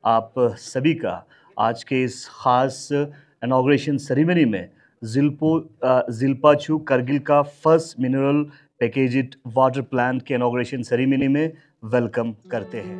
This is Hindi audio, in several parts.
आप सभी का आज के इस खास इनॉग्रेशन सेरेमनी में जिल्पाचू करगिल का first mineral packaged water plant के इनॉग्रेशन सेरेमनी में वेलकम करते हैं।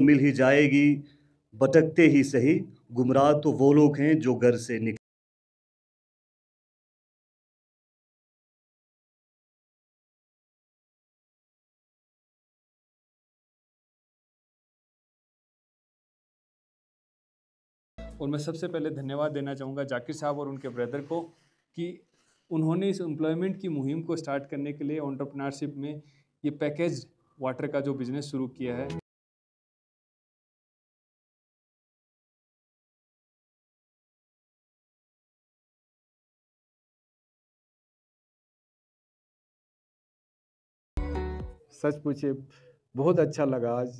मिल ही जाएगी, भटकते ही सही, गुमराह तो वो लोग हैं जो घर से निकले। और मैं सबसे पहले धन्यवाद देना चाहूँगा जाकिर साहब और उनके ब्रदर को कि उन्होंने इस एम्प्लॉयमेंट की मुहिम को स्टार्ट करने के लिए एंटरप्रेन्योरशिप में ये पैकेज वाटर का जो बिज़नेस शुरू किया है। सच पूछे बहुत अच्छा लगा आज।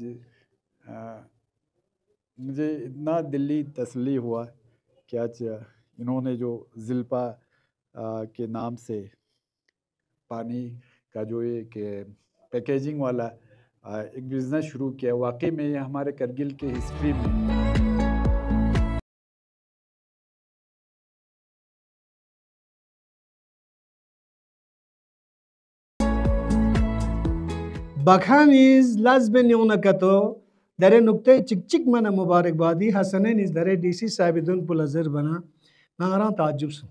मुझे इतना दिली तसल्ली हुआ कि आज इन्होंने जो जिल्पा के नाम से पानी का जो एक पैकेजिंग वाला एक बिज़नेस शुरू किया, वाकई में ये हमारे करगिल के हिस्ट्री में Bakhaniz lazben yona kato dare nukte chik chik mana mubarakbadi hasanen is dare DC sabidun pulazir bana nangara ताज्जुब sun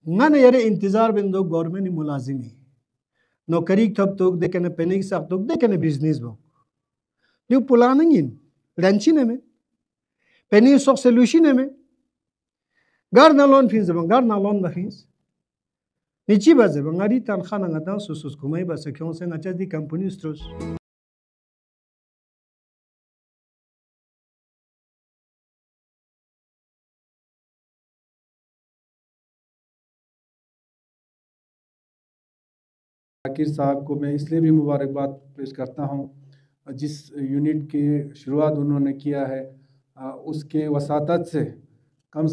ngana yare intizar bendo government mulazimi nokari thop tok dekene penig sak tok dekene business bo liu pulaningin ranchine me penig sok solution me gar na loan fins gar na loan ba fins Nici baze bangari tan khana ngata susus kumai ba sekyon se ngacha di company stros Zakir साहब को मैं इसलिए भी मुबारकबाद पेश करता हूँ जिस यूनिट की शुरुआत उन्होंने किया है उसके वसातत से कम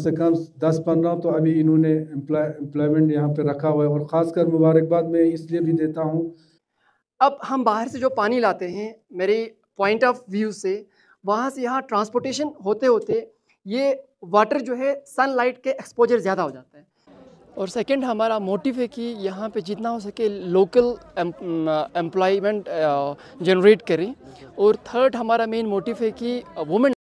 10-15 तो अभी इन्होंने एम्प्लॉयमेंट यहाँ पे रखा हुआ है और ख़ासकर मुबारकबाद मैं इसलिए भी देता हूँ। अब हम बाहर से जो पानी लाते हैं, मेरे पॉइंट ऑफ व्यू से वहाँ से यहाँ ट्रांसपोर्टेशन होते होते ये वाटर जो है सनलाइट के एक्सपोजर ज़्यादा हो जाता है। और सेकंड हमारा मोटिव है कि यहाँ पे जितना हो सके लोकल एम्प्लॉयमेंट जनरेट करें। और थर्ड हमारा मेन मोटिव है कि women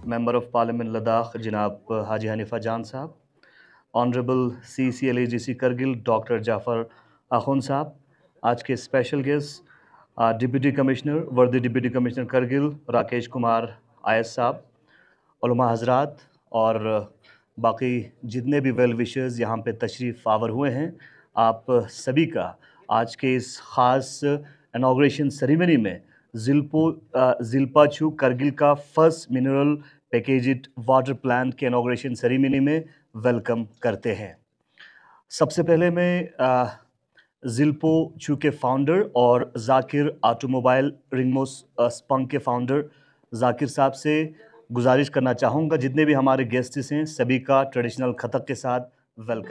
Member of Parliament Ladakh जनाब हाजी हनीफा जान साहब, honourable CCLAGC Kargil doctor Jafar Akhun साहब, आज के special guest deputy commissioner worthy deputy commissioner Kargil Rakesh Kumar IS साहब, उलमा हजरात और बाकी जितने भी वेल विशर्स यहाँ पे तशरीफ़ आवर हुए हैं, आप सभी का आज के इस ख़ास इनॉग्रेशन सेरेमनी में ज़िल्पाचू करगिल का first mineral packaged water plant के इनॉग्रेशन सेरेमनी में वेलकम करते हैं। सबसे पहले मैं ज़िल्पाचू के फाउंडर और जाकिर ऑटोमोबाइल रिंगमोस स्पंग के फाउंडर जाकिर साहब से गुजारिश करना चाहूँगा, जितने भी हमारे गेस्ट्स हैं सभी का ट्रेडिशनल खतक के साथ वेलकम।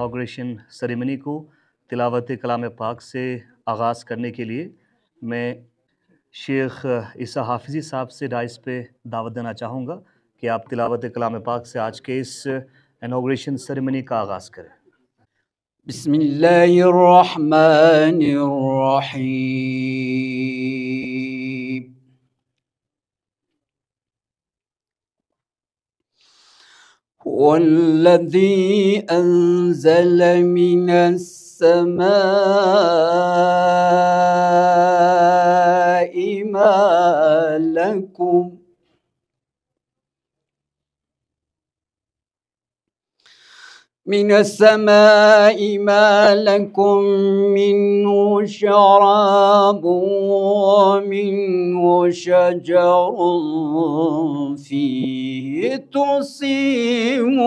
इनॉग्रेशन सेरेमनी को तिलावत कलाम पाक से आगाज़ करने के लिए मैं शेख ईसा हाफिज़ी साहब से डाइस पे दावत देना चाहूँगा कि आप तिलावत कलाम पाक से आज के इस इनॉग्रेशन सेरेमनी का आगाज़ करें। बिस्मिल्लाहिर्रहमानिर्रहीम। वल्लज़ी अंज़ल मिनस्समाइ माअ लकुम मिनस्समाइ माअ लकुम मिन्हु शराबुन व मिन्हु शजरुन फीहि तुसीमून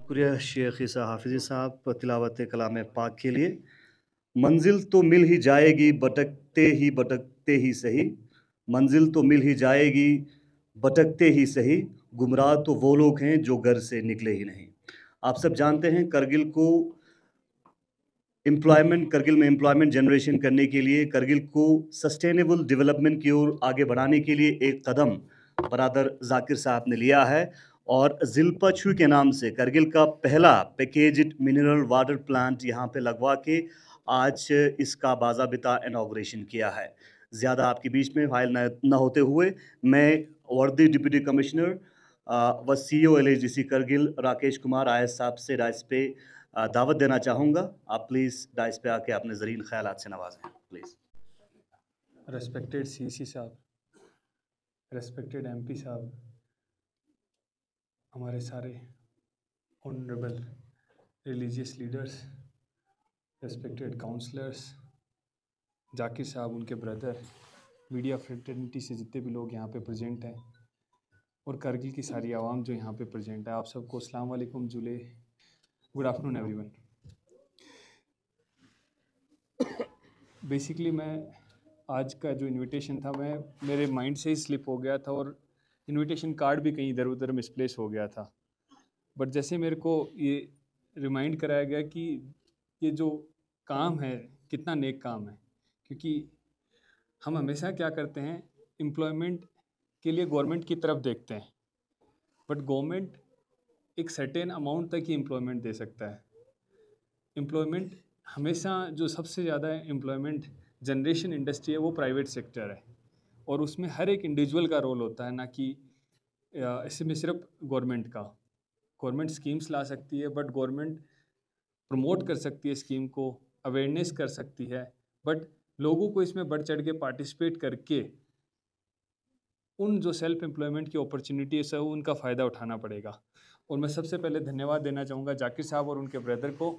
शुक्रिया शेख ईसा हाफिज़ी साहब तिलावत कलाम पाक के लिए। मंजिल तो मिल ही जाएगी भटकते ही सही, मंजिल तो मिल ही जाएगी भटकते ही सही, गुमराह तो वो लोग हैं जो घर से निकले ही नहीं। आप सब जानते हैं करगिल में एम्प्लॉयमेंट जनरेशन करने के लिए, करगिल को सस्टेनेबल डेवलपमेंट की ओर आगे बढ़ाने के लिए एक कदम बरादर जाकिर साहब ने लिया है और ज़िल्पाचू के नाम से करगिल का पहला पैकेज्ड मिनरल वाटर प्लांट यहाँ पे लगवा के आज इसका बाज़ाबिता इनॉग्रेशन किया है। ज़्यादा आपके बीच में फाइल न होते हुए मैं वर्दी डिप्टी कमिश्नर व CEO LAGC Kargil Rakesh Kumar IS साहब से डाइस पे दावत देना चाहूँगा। आप प्लीज़ डाइस पे आके अपने ज़रीन ख्यालात से नवाजें प्लीज़। रेस्पेक्टेड CC साहब, रेस्पेक्टेड MP साहब, हमारे सारे honourable religious leaders, respected counsellors, Zakir साहब, उनके ब्रदर, मीडिया फ्रेटर्निटी से जितने भी लोग यहाँ पे प्रेजेंट हैं और करगिल की सारी आवाम जो यहाँ पे प्रेजेंट है, आप सबको अस्सलाम वालेकुम, जुले, गुड आफ्टरनून एवरीवन। बेसिकली मैं आज का जो इनविटेशन था मेरे माइंड से ही स्लिप हो गया था और इनविटेशन कार्ड भी कहीं इधर उधर मिसप्लेस हो गया था, बट जैसे मेरे को ये रिमाइंड कराया गया कि ये जो काम है कितना नेक काम है, क्योंकि हम हमेशा क्या करते हैं, एम्प्लॉयमेंट के लिए गवर्नमेंट की तरफ देखते हैं, बट गवर्नमेंट एक सर्टेन अमाउंट तक ही एम्प्लॉयमेंट दे सकता है। एम्प्लॉयमेंट हमेशा जो सबसे ज़्यादा एम्प्लॉयमेंट जनरेशन इंडस्ट्री है वो प्राइवेट सेक्टर है, और उसमें हर एक इंडिविजुअल का रोल होता है, ना कि इसमें सिर्फ गवर्नमेंट का। गवर्नमेंट स्कीम्स ला सकती है, बट गवर्नमेंट प्रमोट कर सकती है स्कीम को, अवेयरनेस कर सकती है, बट लोगों को इसमें बढ़ चढ़ के पार्टिसिपेट करके उन जो सेल्फ एम्प्लॉयमेंट की अपॉर्चुनिटीज है उनका फ़ायदा उठाना पड़ेगा। और मैं सबसे पहले धन्यवाद देना चाहूँगा जाकिर साहब और उनके ब्रदर को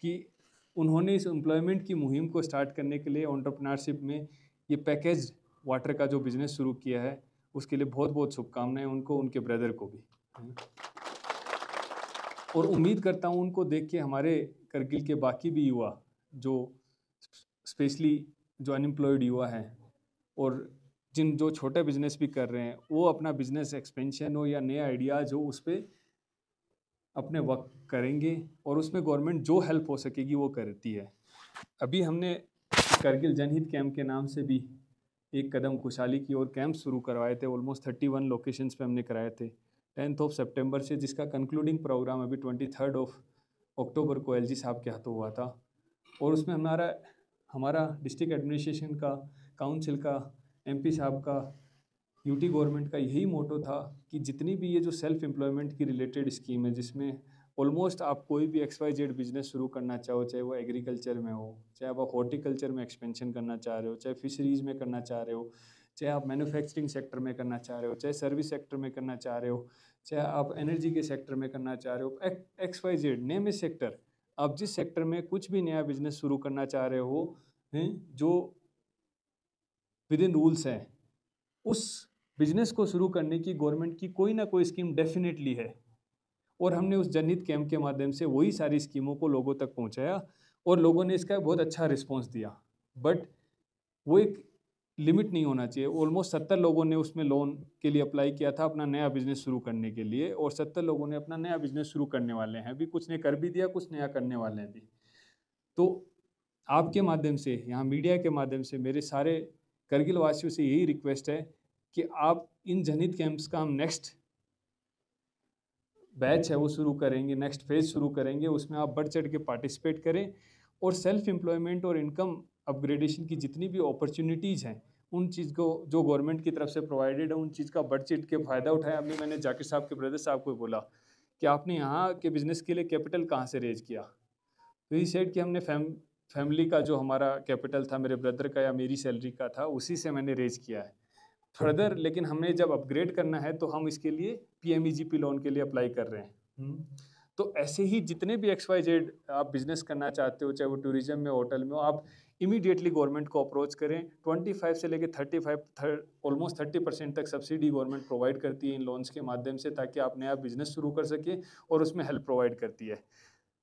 कि उन्होंने इस एम्प्लॉयमेंट की मुहिम को स्टार्ट करने के लिए एंटरप्रेन्योरशिप में ये पैकेज वाटर का जो बिज़नेस शुरू किया है, उसके लिए बहुत बहुत शुभकामनाएं उनको, उनके ब्रदर को भी। और उम्मीद करता हूँ उनको देख के हमारे करगिल के बाकी भी युवा, जो स्पेशली जो अनएम्प्लॉयड युवा हैं और जो छोटे बिजनेस भी कर रहे हैं, वो अपना बिजनेस एक्सपेंशन हो या नए आइडियाज़ हो उस पर अपने वक्त करेंगे, और उसमें गवर्नमेंट जो हेल्प हो सकेगी वो करती है। अभी हमने करगिल जनहित कैंप के नाम से भी एक कदम खुशहाली की ओर कैंप शुरू करवाए थे। ऑलमोस्ट 31 लोकेशंस पे हमने कराए थे 10 सितंबर से, जिसका कंक्लूडिंग प्रोग्राम अभी 23 अक्टूबर को एलजी साहब के हाथों हुआ था। और उसमें हमारा डिस्ट्रिक्ट एडमिनिस्ट्रेशन का, काउंसिल का, एमपी साहब का, यूटी गवर्नमेंट का यही मोटो था कि जितनी भी ये जो सेल्फ एम्प्लॉयमेंट की रिलेटेड स्कीम है, जिसमें ऑलमोस्ट आप कोई भी XYZ बिजनेस शुरू करना चाहो, चाहे वो एग्रीकल्चर में हो, चाहे आप हॉर्टिकल्चर में एक्सपेंशन करना चाह रहे हो, चाहे फिशरीज़ में करना चाह रहे हो, चाहे आप मैन्युफैक्चरिंग सेक्टर में करना चाह रहे हो, चाहे सर्विस सेक्टर में करना चाह रहे हो, चाहे आप एनर्जी के सेक्टर में करना चाह रहे हो, XYZ नेम ए सेक्टर, आप जिस सेक्टर में कुछ भी नया बिजनेस शुरू करना चाह रहे हो हैं, जो विद इन रूल्स हैं, उस बिजनेस को शुरू करने की गवर्नमेंट की कोई ना कोई स्कीम डेफिनेटली है। और हमने उस जनहित कैंप के माध्यम से वही सारी स्कीमों को लोगों तक पहुंचाया, और लोगों ने इसका बहुत अच्छा रिस्पांस दिया। बट वो एक लिमिट नहीं होना चाहिए। ऑलमोस्ट 70 लोगों ने उसमें लोन के लिए अप्लाई किया था अपना नया बिजनेस शुरू करने के लिए, और 70 लोगों ने अपना नया बिजनेस शुरू करने वाले हैं अभी, कुछ ने कर भी दिया, कुछ नया करने वाले हैं भी। तो आपके माध्यम से, यहाँ मीडिया के माध्यम से मेरे सारे करगिल वासियों से यही रिक्वेस्ट है कि आप इन जनहित कैंप्स का हम नेक्स्ट बैच है वो शुरू करेंगे, नेक्स्ट फेज शुरू करेंगे, उसमें आप बढ़ चढ़ के पार्टिसिपेट करें, और सेल्फ एम्प्लॉयमेंट और इनकम अपग्रेडेशन की जितनी भी अपॉर्चुनिटीज़ हैं उन चीज़ को जो गवर्नमेंट की तरफ से प्रोवाइडेड है उन चीज़ का बढ़ चढ़ के फ़ायदा उठाएं। अभी मैंने जाकिर साहब के ब्रदर साहब को बोला कि आपने यहाँ के बिज़नेस के लिए कैपिटल कहाँ से रेज किया, तो ही सेड कि हमने फैमिली का जो हमारा कैपिटल था, मेरे ब्रदर का या मेरी सैलरी का था, उसी से मैंने रेज किया है फर्दर। लेकिन हमने जब अपग्रेड करना है तो हम इसके लिए PMEGP लोन के लिए अप्लाई कर रहे हैं। तो ऐसे ही जितने भी XYZ आप बिजनेस करना चाहते हो, चाहे वो टूरिज्म में, होटल में हो, आप इमीडिएटली गवर्नमेंट को अप्रोच करें। 25 से लेकर 35 ऑलमोस्ट 30% तक सब्सिडी गवर्नमेंट प्रोवाइड करती है इन लोन्स के माध्यम से, ताकि आप नया बिजनेस शुरू कर सके, और उसमें हेल्प प्रोवाइड करती है।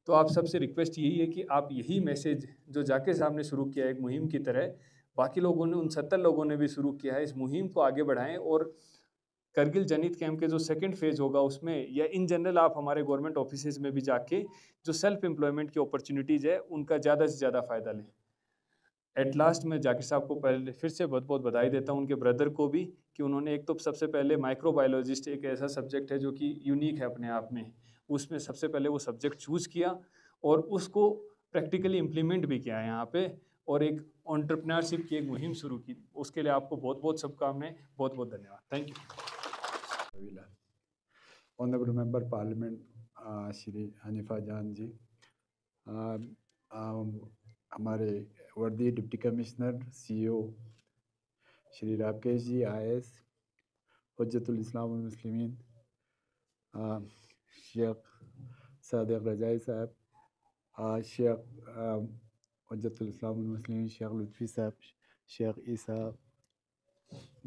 तो आप सबसे रिक्वेस्ट यही है कि आप यही मैसेज जो जाकिर साहब ने शुरू किया है एक मुहिम की तरह, बाकी लोगों ने, उन 70 लोगों ने भी शुरू किया है, इस मुहिम को आगे बढ़ाएं। और करगिल जनहित कैंप के जो सेकंड फेज होगा उसमें, या इन जनरल आप हमारे गवर्नमेंट ऑफिसेज में भी जाके जो सेल्फ एम्प्लॉयमेंट की अपॉर्चुनिटीज़ है उनका ज़्यादा से ज़्यादा फ़ायदा लें। एट लास्ट मैं जाकिर साहब को पहले फिर से बहुत बहुत बधाई देता हूँ, उनके ब्रदर को भी, कि उन्होंने एक तो सबसे पहले माइक्रोबायोलॉजिस्ट एक ऐसा सब्जेक्ट है जो कि यूनिक है अपने आप में, उसमें सबसे पहले वो सब्जेक्ट चूज़ किया और उसको प्रैक्टिकली इम्प्लीमेंट भी किया है यहाँ पे, और एक एंटरप्रेन्योरशिप की एक मुहिम शुरू की। उसके लिए आपको बहुत बहुत शुभकामनाएं, बहुत बहुत धन्यवाद। Thank you. Honourable member parliament Shri Hanifa Jan ji, हमारे worthy deputy commissioner CEO Shri Rakesh ji IAS, हुज्जतुल इस्लाम वल मुस्लिमीन शेख सादिक रजाई साहब, शेख हुज्जतुल इस्लाम वल मुस्लिमीन शेख लुत्फ़ी साहब, शेख ईसा,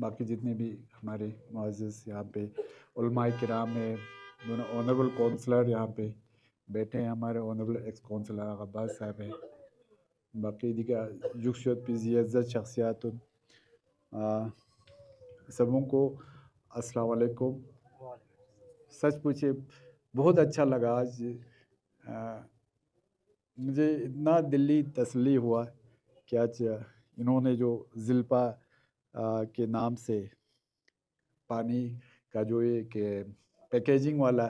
बाकी जितने भी हमारे मुअज़्ज़ज़ यहाँ पे उलमाए किराम है, दोनों ऑनरेबल काउंसलर यहाँ पे बैठे हैं, हमारे ऑनरेबल एक्स काउंसलर अब्बास साहब हैं, बाकी दिगर युगशत पिज़्ज़त शख्सियात, सबों को अस्सलाम वालेकुम। सच पूछे बहुत अच्छा लगा आज, मुझे इतना दिली तसल्ली हुआ कि आज इन्होंने जो ज़िल्पा के नाम से पानी का जो एक पैकेजिंग वाला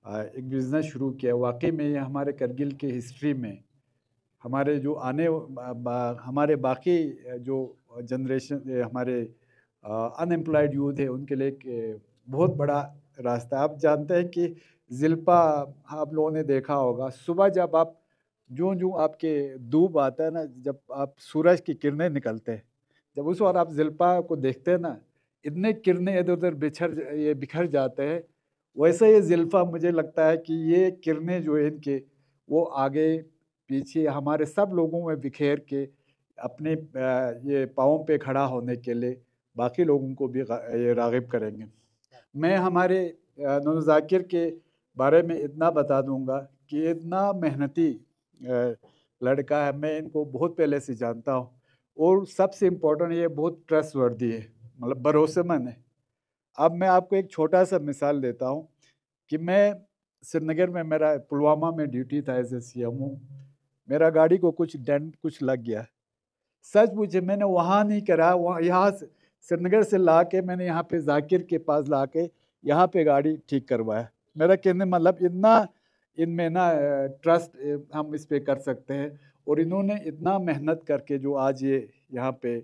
एक बिज़नेस शुरू किया। वाकई में ये हमारे करगिल के हिस्ट्री में हमारे जो हमारे बाकी जो जनरेशन हमारे अनएम्प्लॉयड यूथ है उनके लिए एक बहुत बड़ा रास्ता। आप जानते हैं कि ज़िल्पा आप लोगों ने देखा होगा, सुबह जब आप जो आपके धूप आता है ना, जब आप सूरज की किरणें निकलते हैं, जब उस वक्त आप ज़िल्पा को देखते हैं ना, इतने किरणें इधर उधर बिखर जाते हैं। वैसे ये ज़िल्पा मुझे लगता है कि ये किरणें जो है इनके वो आगे पीछे हमारे सब लोगों में बिखेर के अपने ये पाँव पे खड़ा होने के लिए बाकी लोगों को भी ये राग़िब करेंगे। मैं हमारे नूर ज़ाकिर के बारे में इतना बता दूंगा कि इतना मेहनती लड़का है। मैं इनको बहुत पहले से जानता हूँ और सबसे इम्पोर्टेंट ये बहुत ट्रस्टवर्दी है, मतलब भरोसेमंद है। अब मैं आपको एक छोटा सा मिसाल देता हूँ कि मैं श्रीनगर में, मेरा पुलवामा में ड्यूटी था एज ए CMO। मेरा गाड़ी को कुछ लग गया। सच पूछे मैंने वहाँ नहीं करा, वहाँ यहाँ श्रीनगर से ला के मैंने यहाँ पे जाकिर के पास ला के यहाँ पे गाड़ी ठीक करवाया। मेरा कहने मतलब इतना इनमें ना ट्रस्ट हम इस पे कर सकते हैं। और इन्होंने इतना मेहनत करके जो आज ये यहाँ पे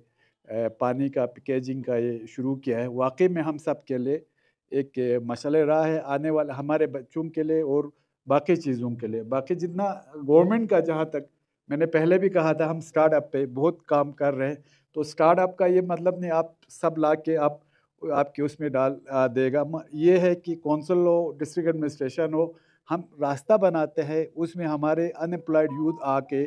पानी का पैकेजिंग का ये शुरू किया है, वाकई में हम सब के लिए एक मशाल राह है आने वाले हमारे बच्चों के लिए और बाकी चीज़ों के लिए। बाकी जितना गवर्नमेंट का, जहाँ तक मैंने पहले भी कहा था, हम स्टार्टअप पे बहुत काम कर रहे हैं। तो स्टार्टअप का ये मतलब नहीं आप सब ला के आपके उसमें डाल देगा। ये है कि कौंसिल हो, डिस्ट्रिक्ट एडमिनिस्ट्रेशन हो, हम रास्ता बनाते हैं, उसमें हमारे अनएम्प्लॉयड यूथ आके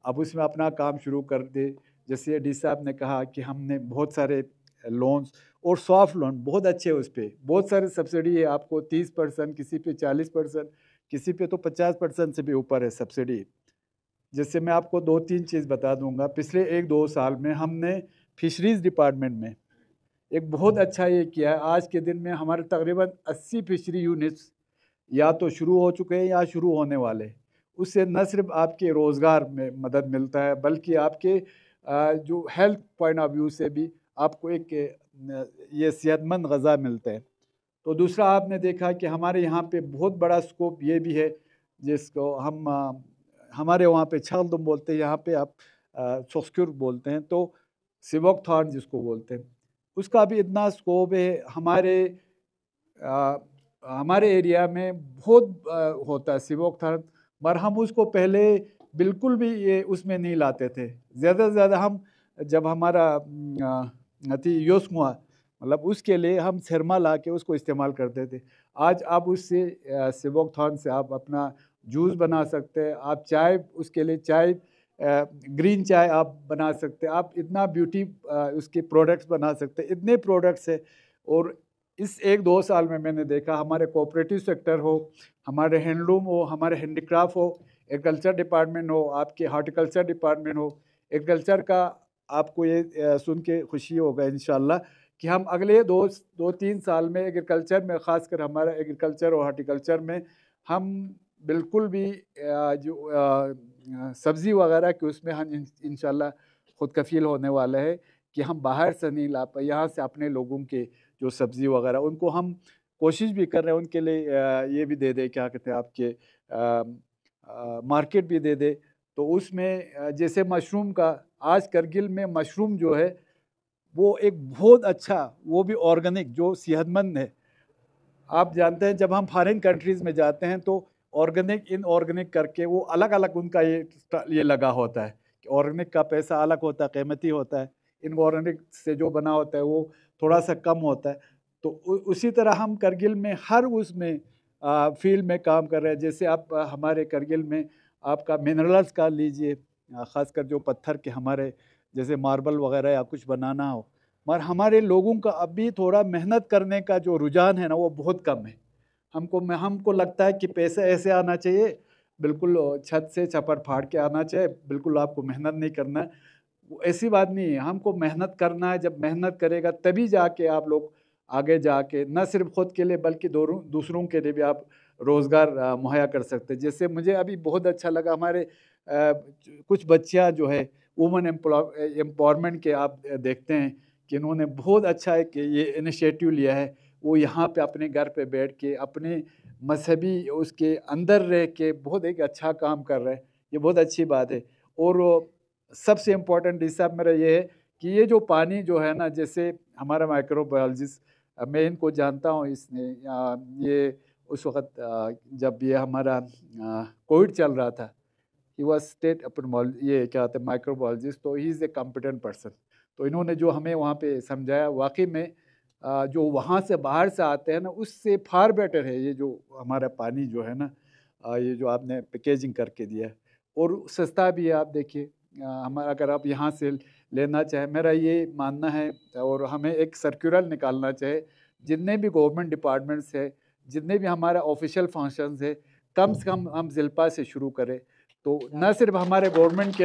अब उसमें अपना काम शुरू कर दे। जैसे डी साहब ने कहा कि हमने बहुत सारे लोन्स और सॉफ्ट लोन बहुत अच्छे, उस पर बहुत सारे सब्सिडी है, आपको 30%, किसी पे 40%, किसी पे तो 50% से भी ऊपर है सब्सिडी। जैसे मैं आपको 2-3 चीज़ बता दूंगा। पिछले 1-2 साल में हमने फिशरीज़ डिपार्टमेंट में एक बहुत अच्छा ये किया है। आज के दिन में हमारे तकरीबन 80 फिशरी यूनिट्स या तो शुरू हो चुके हैं या शुरू होने वाले। उससे न सिर्फ आपके रोज़गार में मदद मिलता है, बल्कि आपके जो हेल्थ पॉइंट ऑफ व्यू से भी आपको एक ये सेहतमंद ग़ज़ा मिलते हैं। तो दूसरा आपने देखा कि हमारे यहाँ पे बहुत बड़ा स्कोप ये भी है, जिसको हम हमारे वहाँ पे छलदम बोलते हैं, यहाँ पे आप सोस्क्यूर बोलते हैं, तो सिवोक थान जिसको बोलते हैं, उसका भी इतना स्कोप है। हमारे एरिया में बहुत होता है सिवोक थान, पर हम उसको पहले बिल्कुल भी ये उसमें नहीं लाते थे। ज़्यादा से ज़्यादा हम जब हमारा योस्मुआ मतलब उसके लिए हम शर्मा ला के उसको इस्तेमाल करते थे। आज आप उससे सिवोक थान से आप अपना जूस बना सकते हैं, आप चाय, उसके लिए चाय ग्रीन चाय आप बना सकते हैं, आप इतना ब्यूटी उसके प्रोडक्ट्स बना सकते हैं, इतने प्रोडक्ट्स है। और इस 1-2 साल में मैंने देखा हमारे कोऑपरेटिव सेक्टर हो, हमारे हैंडलूम हो, हमारे हैंडीक्राफ्ट हो, एग्रीकल्चर डिपार्टमेंट हो, आपके हार्टिकल्चर डिपार्टमेंट हो, एग्रीकल्चर का आपको ये सुन के खुशी होगा इंशाल्लाह कि हम अगले 2-3 साल में एग्रीकल्चर में, ख़ासकर हमारा एग्रीकल्चर और हार्टिकल्चर में, हम बिल्कुल भी जो सब्ज़ी वगैरह के उसमें हम इंशाल्लाह खुद कफ़ील होने वाले हैं कि हम बाहर से नहीं ला पाए, यहाँ से अपने लोगों के जो सब्ज़ी वगैरह उनको हम कोशिश भी कर रहे हैं उनके लिए ये भी दे दे, क्या कहते हैं, आपके मार्केट भी दे दे। तो उसमें जैसे मशरूम का, आज करगिल में मशरूम जो है वो एक बहुत अच्छा, वो भी ऑर्गेनिक, जो सेहतमंद है। आप जानते हैं जब हम फॉरेन कंट्रीज़ में जाते हैं तो ऑर्गेनिक इनऑर्गेनिक करके वो अलग अलग उनका ये लगा होता है कि ऑर्गेनिक का पैसा अलग होता है, कीमती होता है, इनऑर्गेनिक से जो बना होता है वो थोड़ा सा कम होता है। तो उसी तरह हम करगिल में हर उसमें फील्ड में काम कर रहे हैं। जैसे आप हमारे करगिल में आपका मिनरल्स का लीजिए, ख़ासकर जो पत्थर के हमारे जैसे मार्बल वगैरह या कुछ बनाना हो, मगर हमारे लोगों का अभी थोड़ा मेहनत करने का जो रुझान है ना वो बहुत कम है। हमको लगता है कि पैसा ऐसे आना चाहिए, बिल्कुल छत से छप्पर फाड़ के आना चाहिए, बिल्कुल आपको मेहनत नहीं करना है। वो ऐसी बात नहीं है, हमको मेहनत करना है। जब मेहनत करेगा तभी जाके आप लोग आगे जाके न सिर्फ खुद के लिए बल्कि दूसरों के लिए भी आप रोज़गार मुहैया कर सकते हैं। जैसे मुझे अभी बहुत अच्छा लगा, हमारे कुछ बच्चियाँ जो है वुमेन एम्पावरमेंट के आप देखते हैं कि इन्होंने बहुत अच्छा एक ये इनिशिएटिव लिया है। वो यहाँ पे अपने घर पे बैठ के अपने मजहबी उसके अंदर रह के बहुत एक अच्छा काम कर रहे हैं, ये बहुत अच्छी बात है। और सबसे इम्पोर्टेंट हिस्सा मेरा ये है कि ये जो पानी जो है ना, जैसे हमारा माइक्रोबायोलॉजिस्ट, मैं इनको जानता हूँ, इसने ये उस वक़्त जब ये हमारा कोविड चल रहा था, ही वॉज स्टेट ये क्या होता है माइक्रोबायोलॉजिस्ट, तो he is a competent person. तो इन्होंने जो हमें वहाँ पे समझाया, वाकई में जो वहाँ से बाहर से आते हैं ना, उससे फार बेटर है ये जो हमारा पानी जो है ना, ये जो आपने पैकेजिंग करके दिया है, और सस्ता भी है। आप देखिए हमारा, अगर आप यहाँ से लेना चाहे, मेरा ये मानना है, और हमें एक सर्कुलर निकालना चाहे, जितने भी गवर्नमेंट डिपार्टमेंट्स है, जितने भी हमारा ऑफिशियल फंक्शंस है, कम से कम हम ज़िल्पा से शुरू करें। तो न सिर्फ हमारे गवर्नमेंट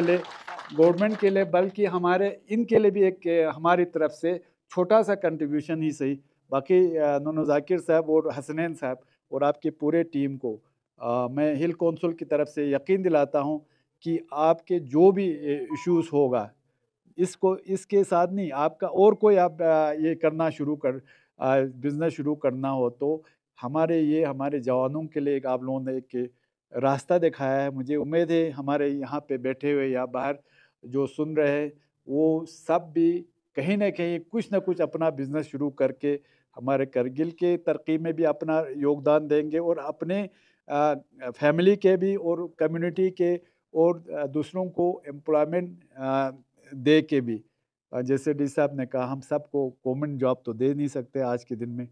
के लिए बल्कि हमारे इनके लिए भी एक हमारी तरफ से छोटा सा कंट्रीब्यूशन ही सही। बाकी नूनो ज़ाकिर साहब और हसनैन साहब और आपकी पूरे टीम को मैं हिल कौंसिल की तरफ से यकीन दिलाता हूँ कि आपके जो भी इश्यूज़ होगा, इसके साथ नहीं, आपका और कोई आप ये करना शुरू कर बिज़नेस शुरू करना हो, तो हमारे जवानों के लिए एक आप लोगों ने एक रास्ता दिखाया है। मुझे उम्मीद है हमारे यहाँ पे बैठे हुए या बाहर जो सुन रहे हैं, वो सब भी कहीं ना कहीं कुछ ना कुछ अपना बिज़नेस शुरू करके हमारे करगिल के तरक्की में भी अपना योगदान देंगे, और अपने फैमिली के भी और कम्युनिटी के और दूसरों को एम्प्लॉयमेंट दे के भी। जैसे डी साहब ने कहा, हम सबको गवर्नमेंट जॉब तो दे नहीं सकते आज के दिन में,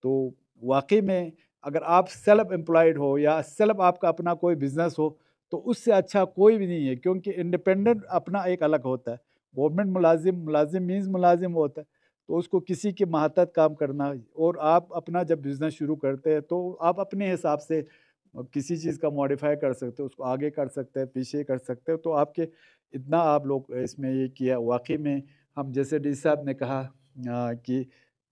तो वाकई में अगर आप सेल्फ एम्प्लॉयड हो या सेल्फ आपका अपना कोई बिजनेस हो, तो उससे अच्छा कोई भी नहीं है, क्योंकि इंडिपेंडेंट अपना एक अलग होता है। गवर्नमेंट मुलाजिम मीन्स मुलाजिम होता है, तो उसको किसी के मातहत काम करना, और आप अपना जब बिज़नेस शुरू करते हैं तो आप अपने हिसाब से किसी चीज़ का मॉडिफाई कर सकते हो, उसको आगे कर सकते हैं, पीछे कर सकते हो। तो आपके इतना आप लोग इसमें ये किया, वाकई में हम जैसे डी साहब ने कहा कि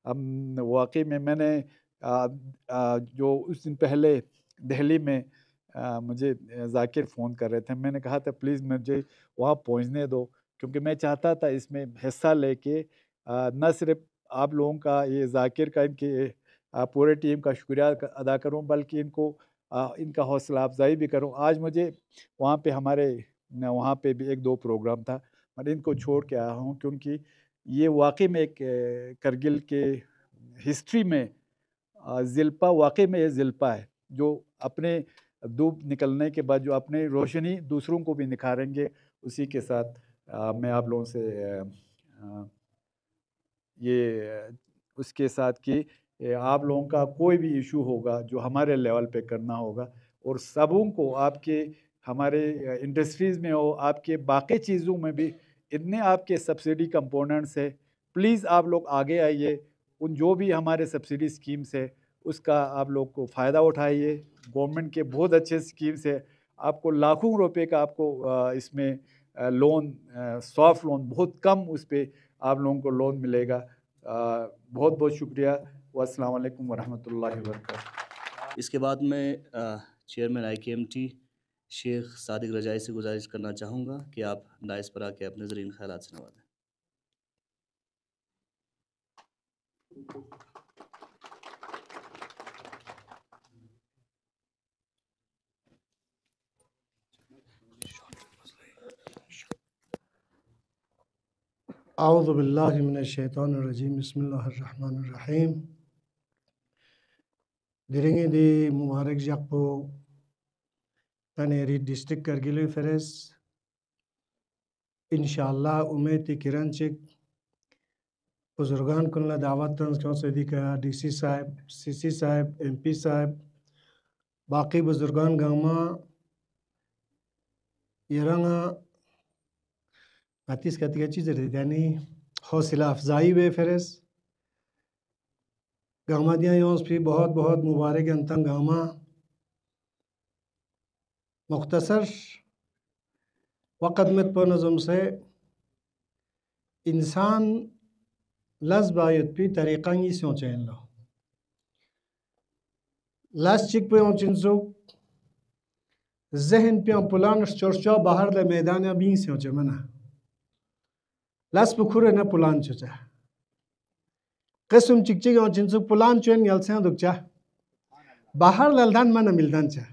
हम वाकई में, मैंने जो उस दिन पहले दिल्ली में मुझे जाकिर फ़ोन कर रहे थे, मैंने कहा था प्लीज़ मुझे वहाँ पहुँचने दो, क्योंकि मैं चाहता था इसमें हिस्सा लेके न सिर्फ आप लोगों का, ये जाकिर का, इनके पूरे टीम का शुक्रिया अदा करूं, बल्कि इनका हौसला अफजाई भी करूं। आज मुझे वहाँ पे वहाँ पे भी 1-2 प्रोग्राम था, मैं इनको छोड़ के आया हूँ, क्योंकि ये वाकई में एक करगिल के हिस्ट्री में ज़िल्पा, वाकई में ये ज़िल्पा है जो अपने धूप निकलने के बाद जो अपने रोशनी दूसरों को भी निखारेंगे। उसी के साथ मैं आप लोगों से उसके साथ कि आप लोगों का कोई भी इशू होगा जो हमारे लेवल पे करना होगा, और सबों को आपके हमारे इंडस्ट्रीज़ में हो, आपके बाकी चीज़ों में भी इतने आपके सब्सिडी कंपोनेंट्स है, प्लीज़ आप लोग आगे आइए। उन जो भी हमारे सब्सिडी स्कीम्स है उसका आप लोग को फ़ायदा उठाइए। गवर्नमेंट के बहुत अच्छे स्कीम्स है, आपको लाखों रुपए का आपको इसमें लोन, सॉफ्ट लोन, बहुत कम उस पर आप लोगों को लोन मिलेगा। बहुत बहुत शुक्रिया। अस्सलाम वालेकुम वरहमतुल्लाहि वबरकातुहू। इसके बाद मैं चेयरमैन IKMT शेख सादिक रजाई से गुजारिश करना चाहूँगा कि आप डाइस पर आके अपने ज़रीन ख्यालात से नवाजें। आऊज़ु बिल्लाहि मिनश शैतानिर रजीम, बिस्मिल्लाहिर रहमानिर रहीम। दिरिंगे दी मुबारक जक्पो तनेरी डिस्ट्रिक्ट करगिल फेरेस इंशाअल्लाह उम्मीद किरण चिक बुजुर्गान कुल्ला दावत तंस का DC साहब, CC साहब, MP साहब, बाकी बुजुर्गान गामा यरंगा आतिश का चीज़ यानी हौसला अफजाई वे फेरेस गामा दिया योंस भी बहुत बहुत मुबारक अंतन गामा मुख्तसर वक़्त में पर नज़म से इंसान लज बायत भी तरीक़ा ही सोचें लो लास्ट चिक पे चिंसो जहन पे पुलान चर्चा बाहर ले मैदान भी सोचे मना लास पुखुरे ना पुलान चुचा कसुम चिकचिक और चिंसु पुलान चुन यलसे दुखचा बाहर ललदान मन मिलदान चा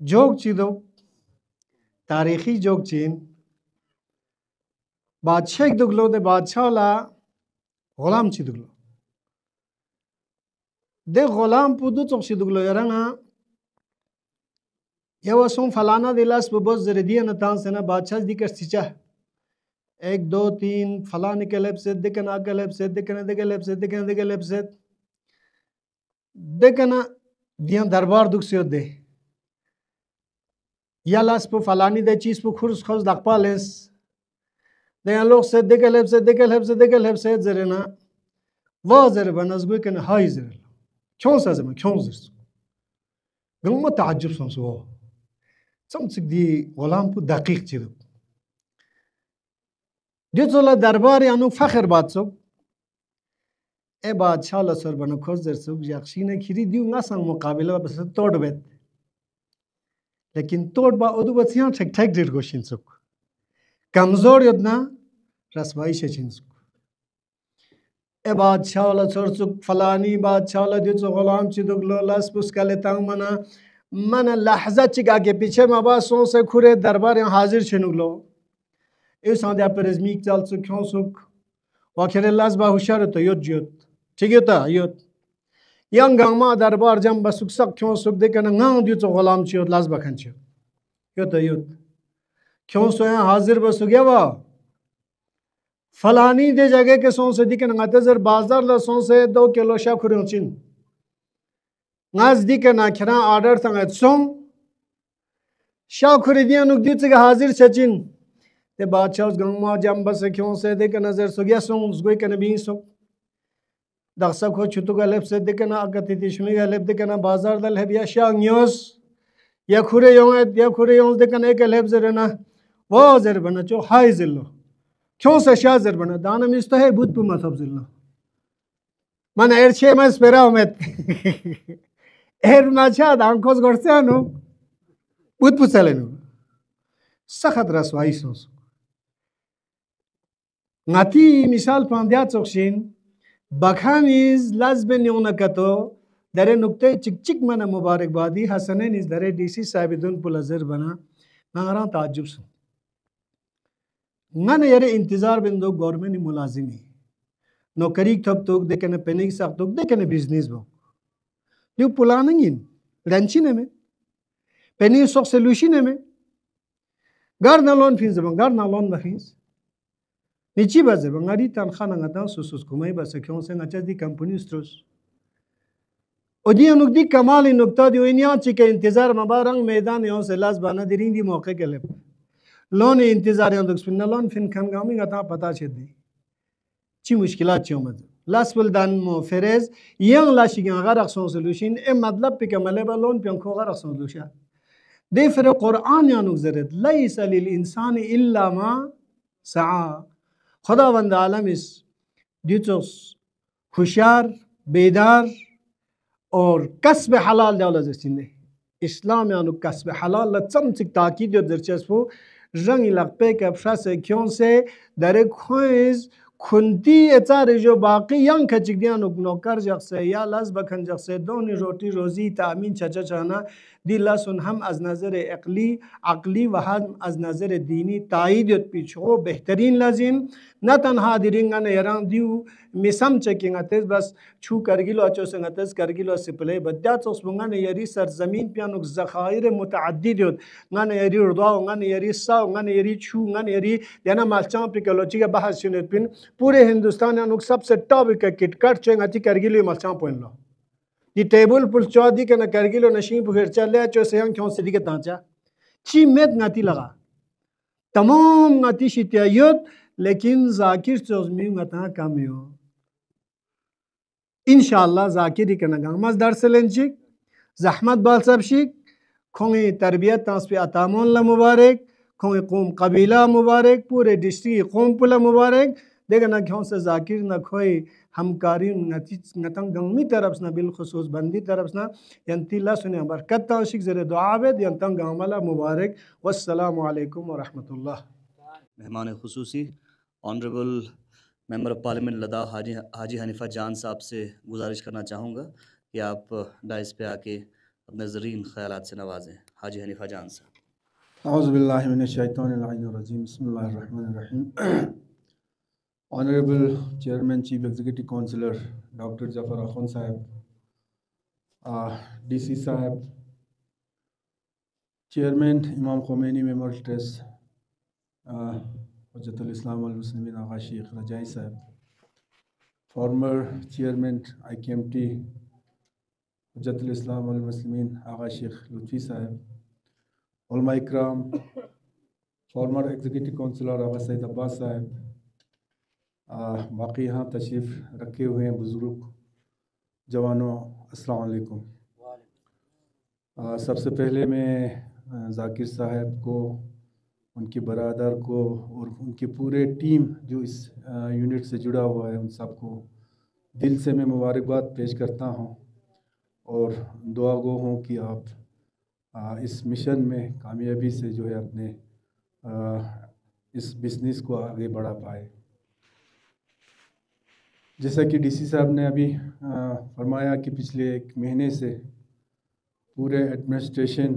जोग चीदो तारीखी जोग चीन बादशाह एक दुगलो दे बादशाह ला गुलाम ची दुगलो दे गुलाम पुदु चोक ची दुगलो यरंगा ये वसुम फलाना दिलास बबोस जरदिया न तान सेना बादशाह दिकर सिचा 1 2 3 फलाने के लेब से दिकना के लेब से दिकना दे के लेब से दिकना दे के लेब से दिकना दिया दरबार दुख से दे या लास पु फलानी दे चीज पु खुर्स खोज दखपा लेस दे लोग से दिके लेब से दिके लेब से दिके लेब से जरना वो जर बनसगु के न हाई जर क्यों सजम क्यों जर गम ताज्जुब संसो समसिक दी गुलाम पु दकीक चिदो दिचोला दरबार यानु फखर बात सो ए बादशाह ला सर बन खोज जर सो यक्षी ने खिरी दिउ ना संग मुकाबला बस तोड़ बेत लेकिन तोड़ बा ओदु बसिया ठक ठक दिर गोशिन सो कमजोर योजना रसवाई से चिन सो ए बादशाह ला सर सो फलानी बादशाह ला दिचो गुलाम चिदुगलो लास पुस्काले तांग मना लहजा चिगा के पीछे माबा सो से खुरे दरबार यहाँ हाजिर छिनुगलो ए सांदे पर रजमीक चाल सो क्यों सुख वाखेरे लास बा हुशार तो योत जोत ठीक होता योत yang gangma darbar jam basuk sak क्यों सुख दे कन ngang दियो तो गुलाम छियो लास बखन छियो योत योत क्यों सो यहाँ हाजिर बसु गया वा फलानी दे जगह के सो से दिकन ngate बाजार ला सो से 2 किलो शा खुरे चिन नजदीक ना खरा ऑर्डर संग सोम शा खुरे दिया नुक दिच के हाजिर सचिन ते बादशाह उस गंगमा जम बस क्यों से देख नजर सो गया सो उसको के नबी सो दक्सा को छुतु का लेप से देखना अगति तिशमी का लेप देखना बाजार दल है या शांग्योस या खुरे यों देखना एक लेप जरना वो जर बना चो हाई जिल्लो क्यों से शा जर बना दाना मिस तो है बुत पु मतलब जिल्लो मन एर छे मस पेरा उमेत एर माछा दांकोस गरसे अनु बुत पु चलेनु सखत रसवाई सोस ngati misal pandya chokshin bakhaniz lazben yonakato dare nukte chik chik mana mubarakbadi hasanen is dare dc sabidun pulazir bana nangara taajjub su ngane yare intizar bendo government mulazimi nokari thop tok dekene penik sak tok dekene business bo liu pulanangin ranchine me penik sok solution me gar na loan fins gar na loan ba fins Nici baze bangari tan khana ngata susus kumai basa क्यों से ngachas di company stros odiya nukdi kamali nukta di oinya chike intizar mabarang मैदान yon se las bana diring di मौके के लिए लोन इंतजार yon दुख सुनना लोन फिन खान गामी ngata पता छे दी ची मुश्किलात ची मत las buldan mo ferez yang la shi gar action solution e मतलब पे कमले बा लोन पे खो gar action solution दे फिर कुरान यानुक जरत laysa lil insani illa ma sa'a खुदावंद आलम इस दिचोस खुशार बेदार और कसब हलाल दौला जसिने इस्लाम यानु कसब हलाल लचम चिक ताकीद दिलचस्पो रंग लगपे के अफसा से क्यों से दरे खोइज खुंती एचारे जो बाकी यंग खचिक दिया नौकर जग से या लस बखन जग से दोनी रोटी रोजी तामीन चचा चाना दिला सुन हम अज नज़र अकली व हम अज नज़र दीनी ताईद पीछो बेहतरीन लाजिम न तनहा दिरिंगा न यरां दिउ मिसम चेकिंग अतेस बस छू करगिलो अचो संग अतेस करगिलो सिपले बद्या चोसबुंगा न यरी सरजमीन पियानुक ज़खायर मुतअद्दिद योत न यरी उर्दवा न यरी सा न यरी छू न यरी याना मालचां पिकलोची का बहस सुनत पिन पूरे हिंदुस्तान यानुक सबसे टॉप का किटकट चेंग अति करगिलो मालचां पोइन लो दी टेबल पुल चौदी के न करगिलो नशीं पुखर चले चो से क्यों से दिके तांचा ची मेत नाती लगा तमाम नाती शितियायत लेकिन जाकिर चोजमी गता कामियो इंशाअल्लाह जाकिर के नगा मज दर्स लेंचिक जहमत बाल सबशिक खोंगे तरबियत तांसपे अतामोन ला मुबारक खोंगे कौम कबीला मुबारक पूरे डिस्ट्रिक्ट कौम पुला मुबारक देखा ना क्यों से जाकिर न खोए हमकारी नतंग गंगमी तरफ ना बिलखुसूस बंदी तरफ ना यंतीला सुने बरकत ताशिक जरे दुआ बेद यंतंग गंगमला मुबारक वस्सलामु अलैकुम व रहमतुल्लाह मेहमान खुसूसी honourable member of parliament Ladakh हाजी हनीफा जान साहब से गुजारिश करना चाहूँगा कि आप डाइस पे आके अपने ज़रीन ख़यालात से नवाजें। हाजी हनीफा जान साहब। औज़ुबिल्लाहि मिनश्शैतानिर्रजीम, बिस्मिल्लाहिर्रहमानिर्रहीम। Honourable chairman chief executive councillor doctor Zafar Akhun साहब, DC साहब, चेयरमैन इमाम ख़ुमैनी मेमोरियल ट्रस्ट हुज्जतुल इस्लाम वल मुस्लिमीन आगा शेख रजाई साहब, फॉर्मर चेयरमैन IKMT हुज्जतुल इस्लाम वल मुस्लिमीन आगा शेख लुत्फ़ी साहब, उलमा इकराम, फॉर्मर एग्जीक्यूटिव काउंसिलर आगा सैयद अब्बास साहब, बाकी यहाँ तशरीफ़ रखे हुए हैं बुज़ुर्ग, जवानों, अस्सलाम वालेकुम। सबसे पहले मैं जाकिर साहब को, उनके बरादर को और उनकी पूरे टीम जो इस यूनिट से जुड़ा हुआ है, उन सबको दिल से मैं मुबारकबाद पेश करता हूँ और दुआ गो हूँ कि आप इस मिशन में कामयाबी से जो है अपने इस बिज़नेस को आगे बढ़ा पाए। जैसा कि DC साहब ने अभी फरमाया कि पिछले 1 महीने से पूरे एडमिनिस्ट्रेशन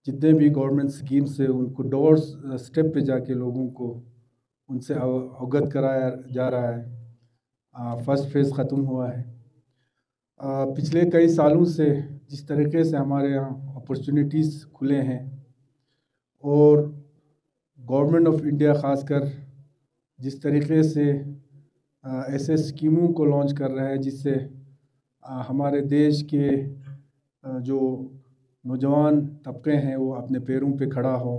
जितने भी गवर्नमेंट स्कीम्स है उनको डोर स्टेप पे जाके लोगों को उनसे अवगत कराया जा रहा है। फर्स्ट फेज़ ख़त्म हुआ है। पिछले कई सालों से जिस तरीके से हमारे यहाँ अपॉर्चुनिटीज़ खुले हैं और गवर्नमेंट ऑफ इंडिया ख़ासकर जिस तरीके से ऐसे स्कीमों को लॉन्च कर रहा है जिससे हमारे देश के जो नौजवान तबके हैं वो अपने पैरों पे खड़ा हो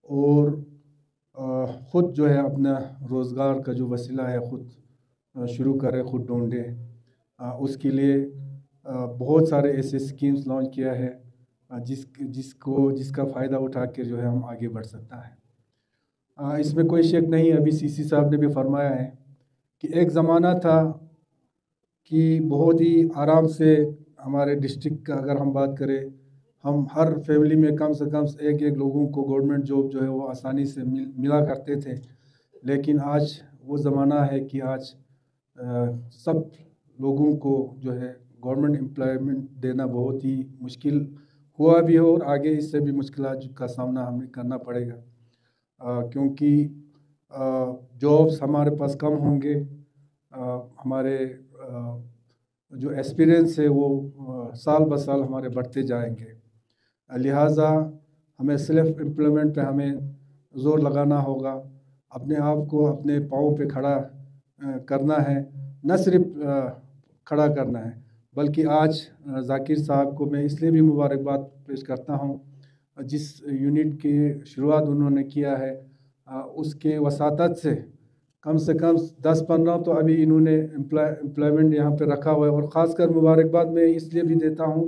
और ख़ुद जो है अपना रोज़गार का जो वसीला है ख़ुद शुरू करे, ख़ुद ढूंढे। उसके लिए बहुत सारे ऐसे स्कीम्स लॉन्च किया है जिसका फ़ायदा उठा के जो है हम आगे बढ़ सकता है। इसमें कोई शक नहीं, अभी CC साहब ने भी फरमाया है कि एक ज़माना था कि बहुत ही आराम से हमारे डिस्ट्रिक्ट का अगर हम बात करें, हम हर फैमिली में कम से कम एक लोगों को गवर्नमेंट जॉब जो है वो आसानी से मिला करते थे। लेकिन आज वो ज़माना है कि आज सब लोगों को जो है गवर्नमेंट एम्प्लॉयमेंट देना बहुत ही मुश्किल हुआ भी हो और आगे इससे भी मुश्किलात का सामना हमें करना पड़ेगा, क्योंकि जॉब्स हमारे पास कम होंगे, हमारे जो एक्सपीरियंस है वो साल ब साल हमारे बढ़ते जाएंगे। लिहाजा हमें सेल्फ एम्प्लॉयमेंट पे हमें ज़ोर लगाना होगा, अपने आप को अपने पाँव पे खड़ा करना है, न सिर्फ खड़ा करना है बल्कि आज जाकिर साहब को मैं इसलिए भी मुबारकबाद पेश करता हूँ जिस यूनिट की शुरुआत उन्होंने किया है उसके वसातत से कम 10-15 तो अभी इन्होंने एम्प्लॉयमेंट यहाँ पे रखा हुआ है। और ख़ासकर मुबारकबाद मैं इसलिए भी देता हूँ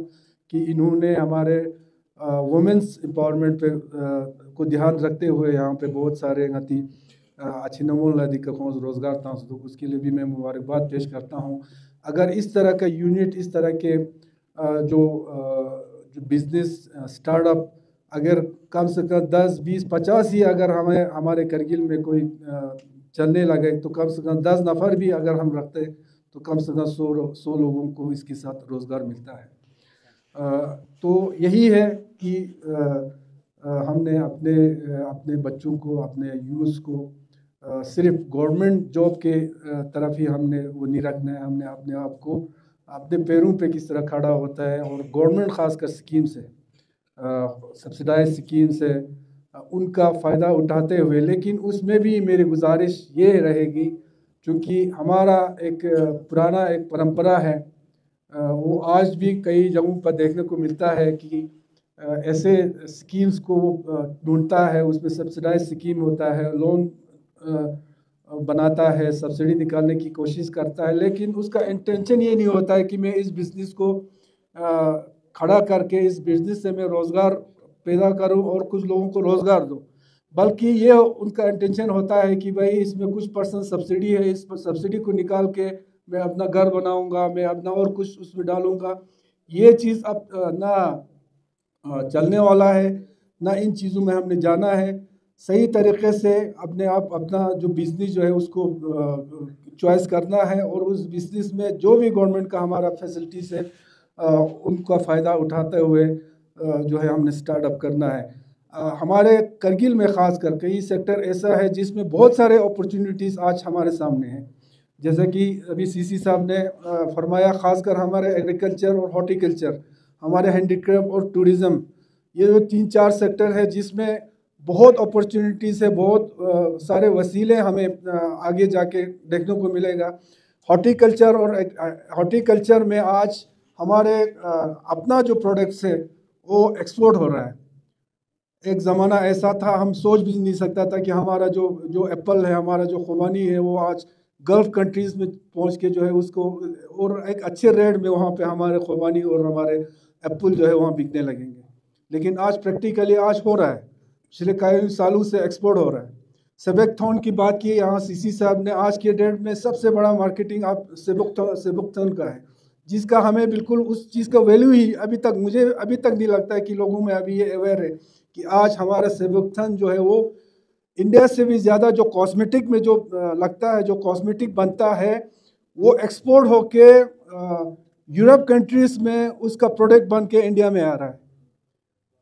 कि इन्होंने हमारे वुमेंस एम्पावरमेंट पे को ध्यान रखते हुए यहाँ पे बहुत सारे गति अच्छी नमूना रोज़गार था, तो उसके लिए भी मैं मुबारकबाद पेश करता हूँ। अगर इस तरह का यूनिट, इस तरह के जो बिज़नेस स्टार्टअप अगर कम से कम 10, 20, 50 ही अगर हमारे करगिल में कोई चलने लगे तो कम से कम 10 नफ़र भी अगर हम रखते तो कम से कम 100 लोगों को इसके साथ रोज़गार मिलता है। तो यही है कि हमने अपने बच्चों को, अपने यूथ को सिर्फ गवर्नमेंट जॉब के तरफ ही हमने वो नहीं रखना है। हमने अपने आप को अपने पैरों पे किस तरह खड़ा होता है और गवर्नमेंट ख़ासकर स्कीम से, सब्सिडाइज स्कीम से उनका फ़ायदा उठाते हुए, लेकिन उसमें भी मेरी गुजारिश ये रहेगी क्योंकि हमारा एक पुराना एक परंपरा है, वो आज भी कई जगहों पर देखने को मिलता है कि ऐसे स्कीम्स को ढूंढता है, उसमें सब्सिडाइज स्कीम होता है, लोन बनाता है, सब्सिडी निकालने की कोशिश करता है, लेकिन उसका इंटेंशन ये नहीं होता है कि मैं इस बिज़नेस को खड़ा करके इस बिज़नेस से मैं रोज़गार पैदा करूं और कुछ लोगों को रोज़गार दूं, बल्कि ये उनका इंटेंशन होता है कि भाई इसमें कुछ % सब्सिडी है, इस सब्सिडी को निकाल के मैं अपना घर बनाऊंगा, मैं अपना और कुछ उसमें डालूंगा। ये चीज़ अब ना चलने वाला है, ना इन चीज़ों में हमने जाना है। सही तरीके से अपने आप अपना जो बिजनेस जो है उसको चॉइस करना है और उस बिजनेस में जो भी गवर्नमेंट का हमारा फैसिलिटीज़ है उनका फ़ायदा उठाते हुए जो है हमने स्टार्टअप करना है। हमारे करगिल में ख़ास करके ये सेक्टर ऐसा है जिसमें बहुत सारे अपॉर्चुनिटीज़ आज हमारे सामने हैं। जैसे कि अभी सीसी साहब ने फरमाया, ख़ासकर हमारे एग्रीकल्चर और हॉर्टिकल्चर, हमारे हैंडीक्राफ्ट और टूरिज़म, ये जो 3-4 सेक्टर है जिसमें बहुत अपॉर्चुनिटीज़ है, बहुत सारे वसीले हमें आगे जाके देखने को मिलेगा। हॉर्टिकल्चर में आज हमारे अपना जो प्रोडक्ट्स है वो एक्सपोर्ट हो रहा है। एक ज़माना ऐसा था, हम सोच भी नहीं सकता था कि हमारा जो एप्पल है, हमारा जो खुबानी है, वो आज गल्फ़ कंट्रीज़ में पहुंच के जो है उसको और एक अच्छे रेट में वहाँ पे हमारे खुबानी और हमारे एप्पल जो है वहाँ बिकने लगेंगे। लेकिन आज प्रैक्टिकली आज हो रहा है, पिछले कई सालों से एक्सपोर्ट हो रहा है। सेबकथॉर्न की बात की यहाँ सीसी साहब ने, आज के डेट में सबसे बड़ा मार्केटिंग आप सेबकथॉर्न का है, जिसका हमें बिल्कुल उस चीज़ का वैल्यू ही मुझे अभी तक नहीं लगता है कि लोगों में अभी ये अवेयर है कि आज हमारा सेबकथॉर्न जो है वो इंडिया से भी ज़्यादा जो कॉस्मेटिक में जो लगता है, जो कॉस्मेटिक बनता है, वो एक्सपोर्ट होके यूरोप कंट्रीज़ में उसका प्रोडक्ट बन के इंडिया में आ रहा है।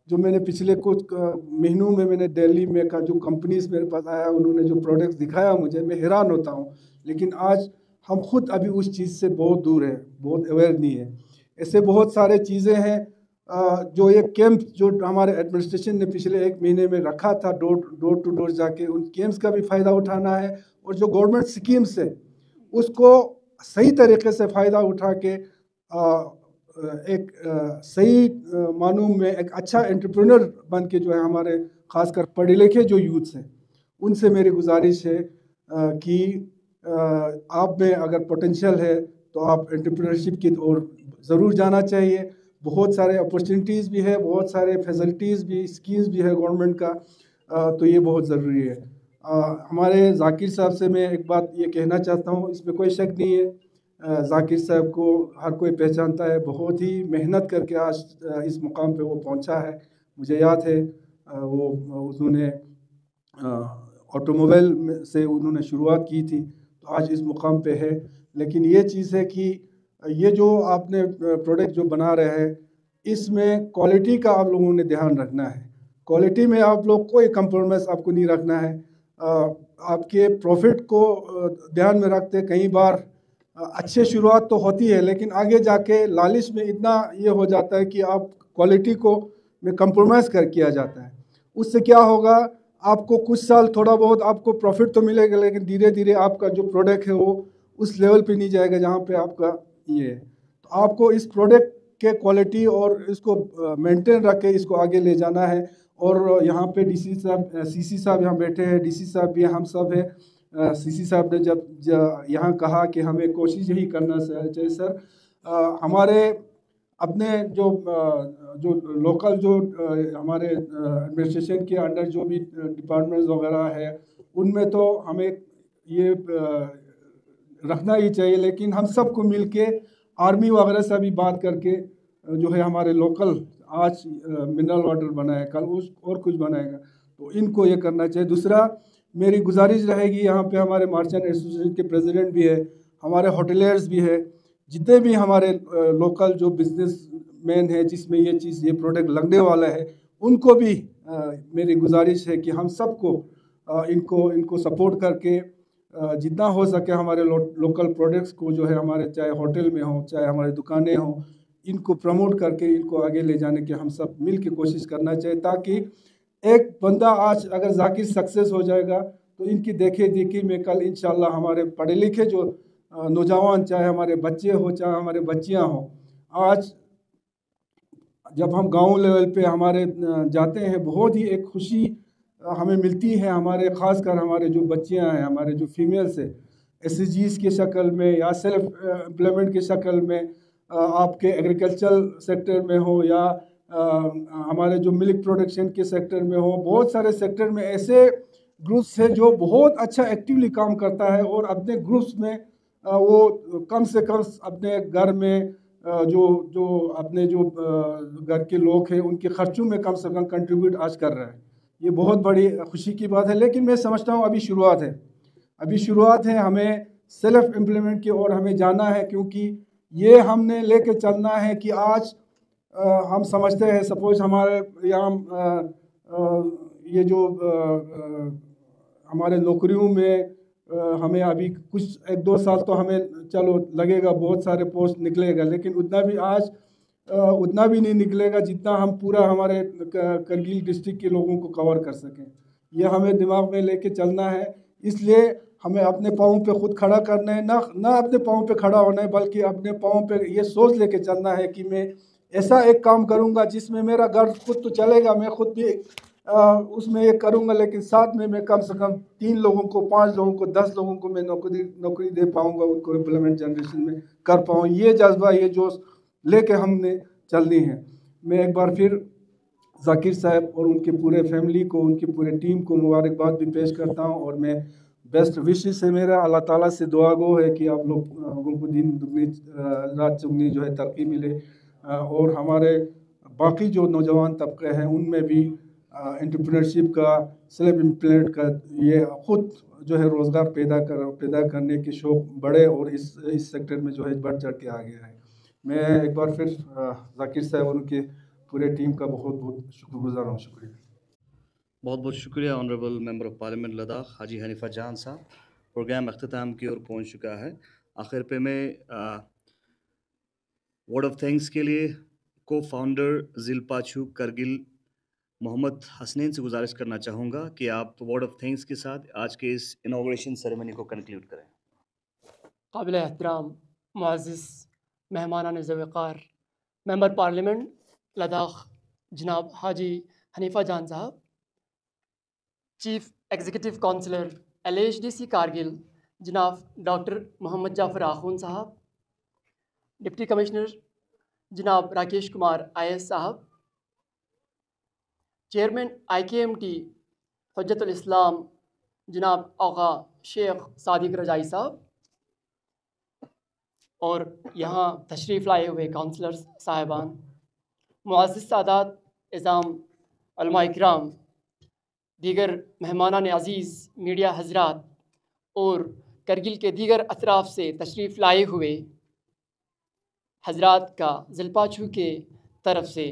जो मैंने पिछले कुछ महीनों में मैंने दिल्ली में का जो कंपनीज मेरे पास आया, उन्होंने जो प्रोडक्ट्स दिखाया मुझे, मैं हैरान होता हूँ। लेकिन आज हम खुद अभी उस चीज़ से बहुत दूर है, बहुत अवेयर नहीं है। ऐसे बहुत सारे चीज़ें हैं जो ये कैंप जो हमारे एडमिनिस्ट्रेशन ने पिछले 1 महीने में रखा था, डोर टू डोर जाके उन कैंप्स का भी फ़ायदा उठाना है और जो गवर्नमेंट स्कीम्स है उसको सही तरीके से फ़ायदा उठा के एक सही मानों में एक अच्छा एंटरप्रेन्योर बन के जो है हमारे खासकर पढ़े लिखे जो यूथ्स हैं, उनसे मेरी गुजारिश है कि आप में अगर पोटेंशियल है तो आप एंटरप्रेन्योरशिप की ओर ज़रूर जाना चाहिए। बहुत सारे अपॉर्चुनिटीज़ भी है, बहुत सारे फैसिलिटीज़ भी, स्कीम्स भी है गवर्नमेंट का, तो ये बहुत ज़रूरी है। हमारे जाकिर साहब से मैं एक बात ये कहना चाहता हूँ, इसमें कोई शक नहीं है, जाकिर साहब को हर कोई पहचानता है, बहुत ही मेहनत करके आज इस मुकाम पे वो पहुंचा है। मुझे याद है उन्होंने ऑटोमोबाइल से उन्होंने शुरुआत की थी, तो आज इस मुकाम पे है। लेकिन ये चीज़ है कि ये जो आपने प्रोडक्ट जो बना रहे हैं, इसमें क्वालिटी का आप लोगों ने ध्यान रखना है। क्वालिटी में आप लोग कोई कंप्रोमाइज़ आपको नहीं रखना है। आपके प्रॉफिट को ध्यान में रखते कई बार अच्छे शुरुआत तो होती है, लेकिन आगे जाके लालच में इतना ये हो जाता है कि आप क्वालिटी को में कंप्रोमाइज़ कर किया जाता है। उससे क्या होगा, आपको कुछ साल थोड़ा बहुत आपको प्रॉफिट तो मिलेगा, लेकिन धीरे धीरे आपका जो प्रोडक्ट है वो उस लेवल पे नहीं जाएगा जहाँ पे आपका ये है। तो आपको इस प्रोडक्ट के क्वालिटी और इसको मेंटेन रख के इसको आगे ले जाना है। और यहाँ पे डीसी साहब, सीसी साहब यहाँ बैठे हैं, डीसी साहब भी हम सब है। सीसी साहब ने जब यहाँ कहा कि हमें कोशिश यही करना चाहिए सर, हमारे अपने जो लोकल जो हमारे एडमिनिस्ट्रेशन के अंडर जो भी डिपार्टमेंट्स वगैरह है, उनमें तो हमें ये रखना ही चाहिए, लेकिन हम सबको मिलके आर्मी वगैरह से भी बात करके जो है हमारे लोकल आज मिनरल वाटर बनाए, कल उस और कुछ बनाएगा, तो इनको ये करना चाहिए। दूसरा मेरी गुजारिश रहेगी, यहाँ पे हमारे मर्चेंट एसोसिएशन के प्रेसिडेंट भी है, हमारे होटलियर्स भी है, जितने भी हमारे लोकल जो बिजनेस मैन है जिसमें ये प्रोडक्ट लगने वाला है, उनको भी मेरी गुजारिश है कि हम सबको इनको सपोर्ट करके जितना हो सके हमारे लोकल प्रोडक्ट्स को जो है हमारे चाहे होटल में हो चाहे हमारे दुकानें हों, इनको प्रमोट करके इनको आगे ले जाने की हम सब मिल के कोशिश करना चाहिए, ताकि एक बंदा आज अगर जाकिर सक्सेस हो जाएगा तो इनकी देखे देखी में कल इंशाल्लाह हमारे पढ़े लिखे जो नौजवान, चाहे हमारे बच्चे हो चाहे हमारे बच्चियां हो, आज जब हम गांव लेवल पे हमारे जाते हैं, बहुत ही एक खुशी हमें मिलती है। हमारे ख़ासकर हमारे जो बच्चियां हैं, हमारे जो फीमेल्स है, SHGs के शक्ल में या सेल्फ एम्प्लॉयमेंट के शक्ल में, आपके एग्रीकल्चरल सेक्टर में हो या हमारे जो मिल्क प्रोडक्शन के सेक्टर में हो, बहुत सारे सेक्टर में ऐसे ग्रुप्स हैं जो बहुत अच्छा एक्टिवली काम करता है और अपने ग्रुप्स में वो कम से कम अपने घर में जो अपने जो घर के लोग हैं उनके खर्चों में कम से कम कंट्रीब्यूट आज कर रहा है। ये बहुत बड़ी खुशी की बात है। लेकिन मैं समझता हूँ अभी शुरुआत है, हमें सेल्फ इम्प्लीमेंट की ओर हमें जाना है, क्योंकि ये हमने लेके चलना है कि आज हम समझते हैं सपोज हमारे यहाँ ये जो हमारे नौकरियों में हमें अभी कुछ 1-2 साल तो हमें चलो लगेगा, बहुत सारे पोस्ट निकलेगा, लेकिन उतना भी नहीं निकलेगा जितना हम पूरा हमारे करगिल डिस्ट्रिक्ट के लोगों को कवर कर सकें। ये हमें दिमाग में लेके चलना है। इसलिए हमें अपने पाँव पे खुद खड़ा करना है, ना अपने पाँव पे खड़ा होना है, बल्कि अपने पाँव पे ये सोच लेके चलना है कि मैं ऐसा एक काम करूँगा जिसमें मेरा घर खुद तो चलेगा, मैं खुद भी उसमें ये करूँगा, लेकिन साथ में मैं कम से कम 3 लोगों को, 5 लोगों को, 10 लोगों को मैं नौकरी दे पाऊँगा, उनको एम्प्लॉयमेंट जनरेशन में कर पाऊँ। ये जज्बा, ये जोश लेके हमने चलनी है। मैं एक बार फिर जाकिर साहब और उनके पूरे फैमिली को, उनकी पूरे टीम को मुबारकबाद भी पेश करता हूँ, और मैं बेस्ट विशेस है मेरा, अल्लाह ताला से दुआ गो है कि आप लोगों को दिन दुगनी रात चुगनी जो है तरक्की मिले, और हमारे बाकी जो नौजवान तबके हैं उनमें भी एंटरप्रेन्योरशिप का, सेल्फ एम्प्लॉयमेंट का, ये खुद जो है रोज़गार पैदा करने के शौक़ बढ़े, और इस सेक्टर में जो है बढ़ चढ़ के आगे आए। मैं एक बार फिर जाकिर साहब और उनके पूरे टीम का बहुत बहुत शुक्रगुजार हूँ। शुक्रिया। बहुत बहुत शुक्रिया honourable member of parliament Ladakh हाजी हनीफा जान साहब। प्रोग्राम अख्ताम की ओर पहुँच चुका है। आखिर पे मैं वर्ड ऑफ थैंक्स के लिए को फाउंडर ज़िलपाछू करगिल मोहम्मद हसनैन से गुजारिश करना चाहूँगा कि आप वर्ड ऑफ थैंक्स के साथ आज के इस इनॉग्रेशन सेरेमनी को कंक्लूड करें। काबिल एहतराम मुअज़्ज़िज़ मेहमानान ज़िवक़ार मेंबर पार्लियामेंट लद्दाख जनाब हाजी हनीफा जान साहब, chief executive counsellor LHDC Kargil जनाब डॉक्टर मोहम्मद जाफ़र आखून साहब, डिप्टी कमिश्नर जनाब राकेश कुमार IAS साहब, चेयरमैन IKMT हुज्जतुल इस्लाम जनाब आगा शेख सादिक रजाई साहब, और यहाँ तशरीफ़ लाए हुए काउंसलर्स साहिबान, मुअज़्ज़िज़ सादात इज़ाम, उलमा इकराम, दीगर मेहमानान अज़ीज़, मीडिया हज़रात और करगिल के दीगर अतराफ़ से तशरीफ़ लाए हुए हज़रात का ज़िलपाछू के तरफ से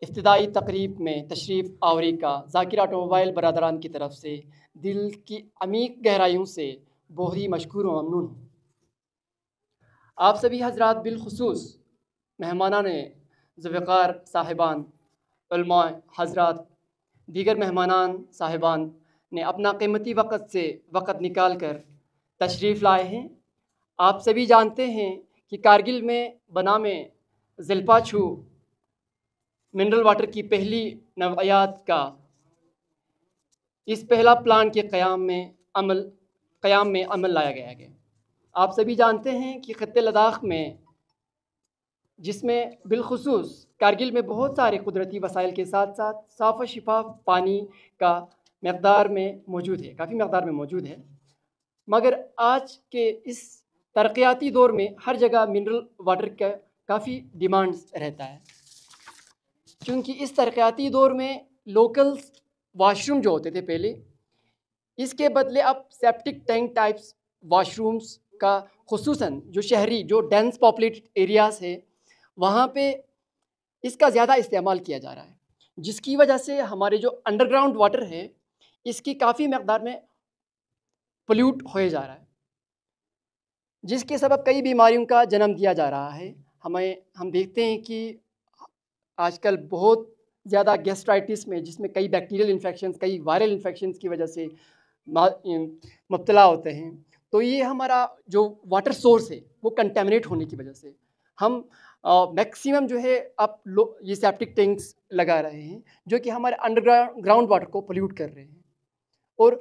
इब्तिदाई तकरीब में तशरीफ़ आवरी का ज़ाकिर ऑटोमोबाइल बरादरान की तरफ से दिल की अमीक गहराइयों से बहुत ही मशकूर व ममनून हूँ। आप सभी हज़रात बिलखुसूस मेहमानान ज़िवक़ार साहिबान, उलमा हज़रात, दीगर मेहमानान साहिबान ने अपना कीमती वक़्त निकाल कर तशरीफ़ लाए हैं। आप सभी जानते हैं कि कारगिल में बनाम ज़िलपाछू मिनरल वाटर की पहली नवायात का इस पहला प्लान के क़याम में अमल लाया गया। आप सभी जानते हैं कि ख़त्ते लद्दाख में, जिसमें बिलखुसूस कारगिल में बहुत सारे कुदरती वसाइल के साथ साथ साफ़ व शिफाफ पानी का मकदार में मौजूद है, काफ़ी मकदार में मौजूद है, मगर आज के इस तरक्याती दौर में हर जगह मिनरल वाटर का काफ़ी डिमांड रहता है, क्योंकि इस तरक्याती दौर में लोकल वाशरूम जो होते थे पहले, इसके बदले अब सेप्टिक टैंक टाइप्स वाशरूम्स का, खुसूसन जो शहरी, जो डेंस पॉपुलेटेड एरियाज़ है, वहाँ पे इसका ज़्यादा इस्तेमाल किया जा रहा है, जिसकी वजह से हमारे जो अंडरग्राउंड वाटर है इसकी काफ़ी मकदार में पोल्यूट होए जा रहा है, जिसके सबब कई बीमारियों का जन्म दिया जा रहा है। हम देखते हैं कि आजकल बहुत ज़्यादा गैस्ट्राइटिस में, जिसमें कई बैक्टीरियल इन्फेक्शंस, कई वायरल इन्फेक्शंस की वजह से मुब्तला होते हैं, तो ये हमारा जो वाटर सोर्स है वो कंटेमिनेट होने की वजह से हम मैक्सिमम जो है अब ये सेप्टिक टैंक्स लगा रहे हैं, जो कि हमारे अंडरग्राउंड वाटर को पोल्यूट कर रहे हैं। और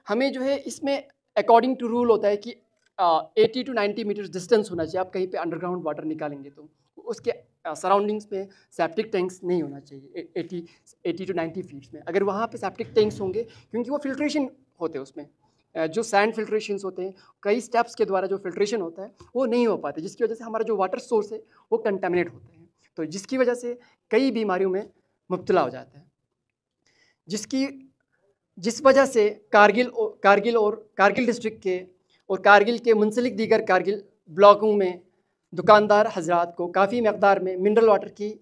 हमें जो है इसमें अकॉर्डिंग टू रूल होता है कि 80 to 90 मीटर्स डिस्टेंस होना चाहिए। आप कहीं पे अंडरग्राउंड वाटर निकालेंगे तो उसके सराउंडिंग्स में सेप्टिक टैंक्स नहीं होना चाहिए 80 to 90 फीट्स में। अगर वहाँ पे सेप्टिक टैंक्स होंगे, क्योंकि वो फिल्ट्रेशन होते हैं, उसमें जो सैंड फिल्ट्रेशंस होते हैं, कई स्टेप्स के द्वारा जो फिल्ट्रेशन होता है वो नहीं हो पाते, जिसकी वजह से हमारा जो वाटर सोर्स है वो कंटेमिनेट होते हैं, तो जिसकी वजह से कई बीमारियों में मुब्तला हो जाता है। जिस वजह से कारगिल डिस्ट्रिक्ट के और कारगिल के मुंसलिक दीगर कारगिल ब्लॉकों में दुकानदार हजरात को काफ़ी मकदार में मिनरल वाटर की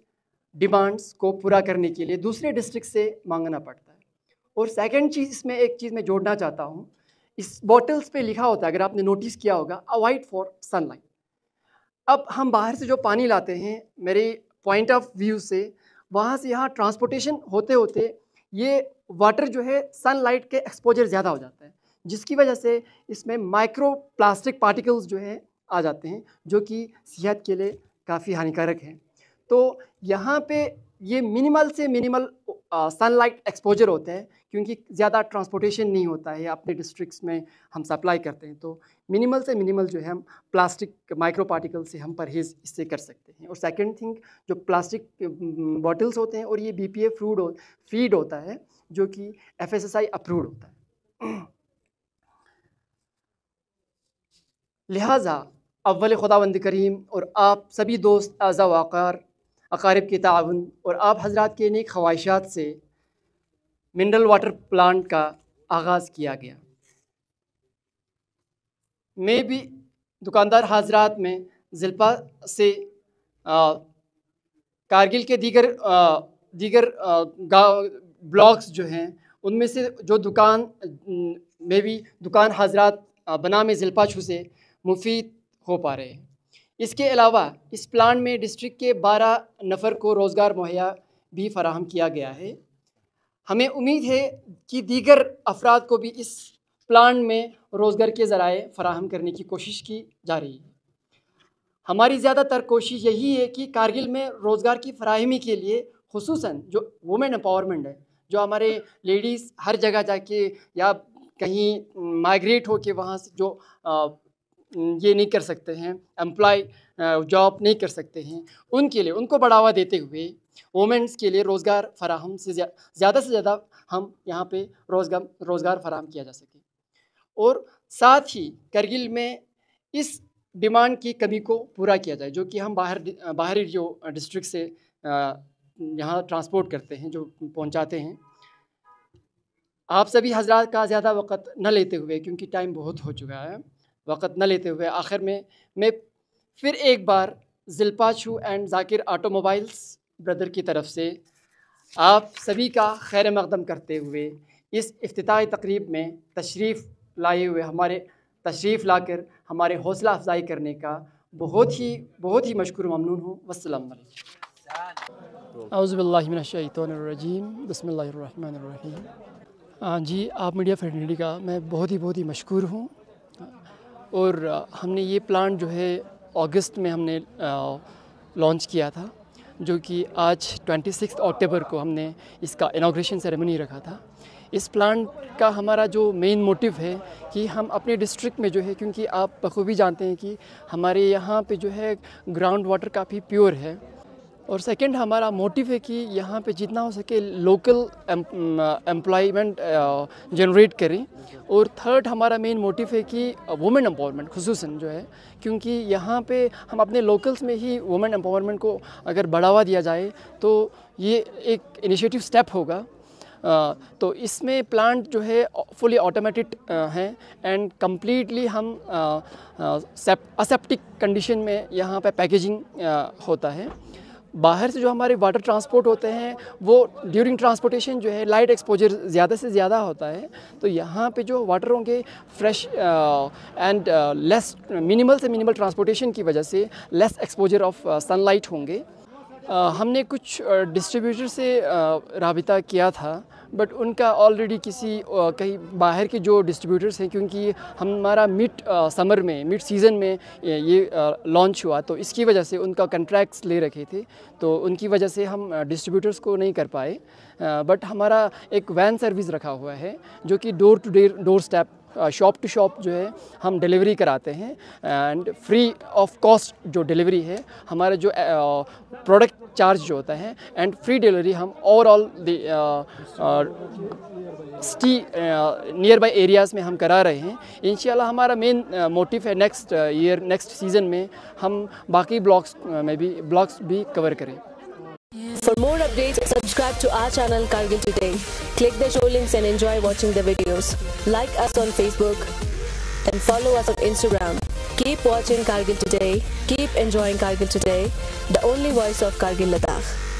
डिमांड्स को पूरा करने के लिए दूसरे डिस्ट्रिक्ट से मांगना पड़ता है। और सेकंड चीज़, इसमें एक चीज़ मैं जोड़ना चाहता हूँ, इस बॉटल्स पे लिखा होता है, अगर आपने नोटिस किया होगा, अवॉइड फॉर सनलाइट। अब हम बाहर से जो पानी लाते हैं, मेरे पॉइंट ऑफ व्यू से वहाँ से यहाँ ट्रांसपोर्टेशन होते होते ये वाटर जो है सनलाइट के एक्सपोजर ज़्यादा हो जाता है, जिसकी वजह से इसमें माइक्रो प्लास्टिक पार्टिकल्स जो है आ जाते हैं, जो कि सेहत के लिए काफ़ी हानिकारक हैं। तो यहाँ पे ये मिनिमल से मिनिमल सनलाइट एक्सपोजर होता है, क्योंकि ज़्यादा ट्रांसपोर्टेशन नहीं होता है, अपने डिस्ट्रिक्ट्स में हम सप्लाई करते हैं, तो मिनिमल से मिनिमल जो है हम प्लास्टिक माइक्रो पार्टिकल से हम परहेज़ इससे कर सकते हैं। और सेकंड थिंग, जो प्लास्टिक बॉटल्स होते हैं और ये BPA फीड होता है, जो कि FSSAI अप्रूव्ड होता है। लिहाजा अव्वल खुदावंद करीम और आप सभी दोस्त आज़ा वाक़ार अकारिब के ताउन और आप हजरात के नेक ख्वाहिशात से मिनरल वाटर प्लांट का आगाज़ किया गया। मैं भी दुकानदार हजरात में ज़िल्पा से कारगिल के दीगर ब्लॉक्स जो हैं, उनमें से जो दुकान हजरात बना में ज़िल्पाछू से मुफीद हो पा रहे हैं। इसके अलावा इस प्लान में डिस्ट्रिक्ट के 12 नफ़र को रोज़गार मुहैया भी फराहम किया गया है। हमें उम्मीद है कि दीगर अफराद को भी इस प्लान में रोज़गार के ज़राए फराहम करने की कोशिश की जा रही है। हमारी ज़्यादातर कोशिश यही है कि कारगिल में रोज़गार की फराहमी के लिए खुसूसन जो वुमेन एम्पावरमेंट है, जो हमारे लेडीज़ हर जगह जाके या कहीं माइग्रेट हो के वहाँ से जो ये नहीं कर सकते हैं, एम्प्लॉय जॉब नहीं कर सकते हैं, उनके लिए उनको बढ़ावा देते हुए वुमेन्स के लिए रोज़गार फराहम से ज़्यादा हम यहाँ पे रोज़गार फराहम किया जा सके। और साथ ही करगिल में इस डिमांड की कमी को पूरा किया जाए, जो कि हम बाहरी जो डिस्ट्रिक्ट से यहाँ ट्रांसपोर्ट करते हैं, जो पहुँचाते हैं। आप सभी हजरात का ज़्यादा वक़्त न लेते हुए, क्योंकि टाइम बहुत हो चुका है, वक़्त न लेते हुए आखिर में मैं फिर एक बार ज़िल्पाछू एंड जाकिर ऑटोमोबाइल्स ब्रदर की तरफ से आप सभी का खैर मक़दम करते हुए इस इफ्तिताही तकरीब में तशरीफ़ लाकर हमारे हौसला अफजाई करने का बहुत ही मशकूर ममनून हूँ। वस्सलाम अलैकुम। औज़ु बिल्लाहि मिनश शैतानिर रजीम, बिस्मिल्लाहिर रहमानिर रहीम। जी, आप मीडिया फ्रेंडली का मैं बहुत ही मशकूर हूँ। और हमने ये प्लांट जो है अगस्त में हमने लॉन्च किया था, जो कि आज 26 अक्टूबर को हमने इसका इनॉग्रेशन सेरेमनी रखा था। इस प्लांट का हमारा जो मेन मोटिव है कि हम अपने डिस्ट्रिक्ट में जो है, क्योंकि आप बखूबी जानते हैं कि हमारे यहाँ पे जो है ग्राउंड वाटर काफ़ी प्योर है, और सेकंड हमारा मोटिव है कि यहाँ पे जितना हो सके लोकल एम्प्लॉयमेंट जनरेट करें। और थर्ड हमारा मेन मोटिव है कि वुमेन एम्पावरमेंट खुसूसन जो है, क्योंकि यहाँ पे हम अपने लोकल्स में ही वुमेन एम्पावरमेंट को अगर बढ़ावा दिया जाए तो ये एक इनिशिएटिव स्टेप होगा। तो इसमें प्लांट जो है फुली ऑटोमेटेड हैं एंड कम्प्लीटली हम असेप्टिक कंडीशन में यहाँ पे पैकेजिंग होता है। बाहर से जो हमारे वाटर ट्रांसपोर्ट होते हैं वो ड्यूरिंग ट्रांसपोर्टेशन जो है लाइट एक्सपोजर ज़्यादा से ज़्यादा होता है, तो यहाँ पे जो वाटर होंगे फ्रेश एंड लेस मिनिमल से मिनिमल ट्रांसपोर्टेशन की वजह से लेस एक्सपोजर ऑफ सनलाइट होंगे। हमने कुछ डिस्ट्रीब्यूटर से राबिता किया था, बट उनका ऑलरेडी कहीं बाहर के जो डिस्ट्रीब्यूटर्स हैं, क्योंकि हमारा मिड सीज़न में ये लॉन्च हुआ, तो इसकी वजह से उनका कॉन्ट्रैक्ट्स ले रखे थे, तो उनकी वजह से हम डिस्ट्रीब्यूटर्स को नहीं कर पाए। बट हमारा एक वैन सर्विस रखा हुआ है, जो कि doorstep shop to shop जो है हम डिलीवरी कराते हैं एंड फ्री ऑफ कॉस्ट जो डिलीवरी है, हमारा जो प्रोडक्ट चार्ज जो होता है एंड फ्री डिलीवरी हम ओवरऑल नियर बाई एरियाज़ में हम करा रहे हैं। इंशाल्लाह हमारा मेन मोटिव है नेक्स्ट सीज़न में हम बाकी ब्लॉक्स भी कवर करें। For more updates, subscribe to our channel Kargil Today. Click the show links and enjoy watching the videos. Like us on Facebook and follow us on Instagram. Keep watching Kargil Today. Keep enjoying Kargil Today, the only voice of Kargil Ladakh.